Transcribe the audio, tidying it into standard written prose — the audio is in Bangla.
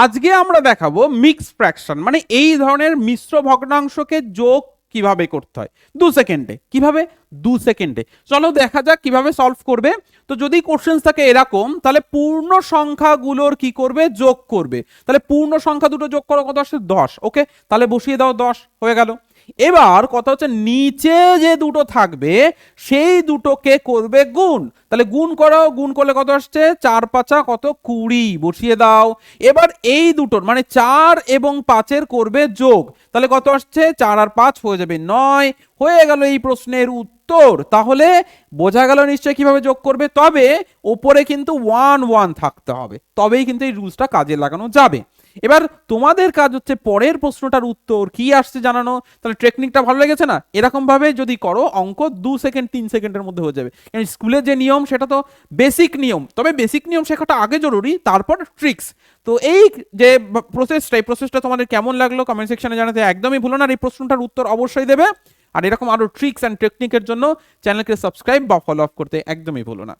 আজকে আমরা দেখাবো মিক্স ফ্র্যাকশন, মানে এই ধরনের মিশ্র ভগ্নাংশকে যোগ কিভাবে করতে হয় 2 সেকেন্ডে। কিভাবে? 2 সেকেন্ডে। চলো দেখা যাক কিভাবে সলভ করবে। তো যদি কোশ্চেন থাকে এরকম, তাহলে পূর্ণ সংখ্যাগুলোর কি করবে? যোগ করবে। তাহলে পূর্ণ সংখ্যা দুটো যোগ করো, কত আসছে? 10। ওকে, তাহলে বসিয়ে দাও, 10 হয়ে গেল। এবার কথা হচ্ছে নিচে যে দুটো থাকবে সেই দুটোকে করবে গুণ। তাহলে গুণ করো, গুণ করলে কত আসছে? 4 5 কত? 20, বসিয়ে দাও। এবার এই দুটোর মানে 4 এবং 5-এর করবে যোগ। তাহলে কত আসছে? 4 আর 5 হয়ে যাবে 9। হয়ে গেল এই প্রশ্নের উত্তর। তাহলে বোঝা গেল নিশ্চয়ই কিভাবে যোগ করবে। তবে ওপরে কিন্তু 1 1 থাকতে হবে, তবেই কিন্তু এই রুলসটা কাজে লাগানো যাবে। এবার তোমাদের কাজ হচ্ছে পরের প্রশ্নটার উত্তর কি আসছে জানানো। তাহলে টেকনিকটা ভালো লেগেছে না? এরকম ভাবে যদি করো অঙ্ক 2 সেকেন্ড 3 সেকেন্ডের মধ্যে হয়ে যাবে। কারণ স্কুলের যে নিয়ম সেটা তো বেসিক নিয়ম, তবে বেসিক নিয়ম শেখাটা আগে জরুরি, তারপর ট্রিক্স। তো এই যে প্রসেসটা, এই প্রসেসটা তোমাদের কেমন লাগলো কমেন্ট সেকশনে জানাতে একদমই ভুলো না। আর এই প্রশ্নটার উত্তর অবশ্যই দেবে। আর এরকম আরো ট্রিক্স অ্যান্ড টেকনিকের জন্য চ্যানেলকে সাবস্ক্রাইব বা ফলো আপ করতে একদমই ভুলো না।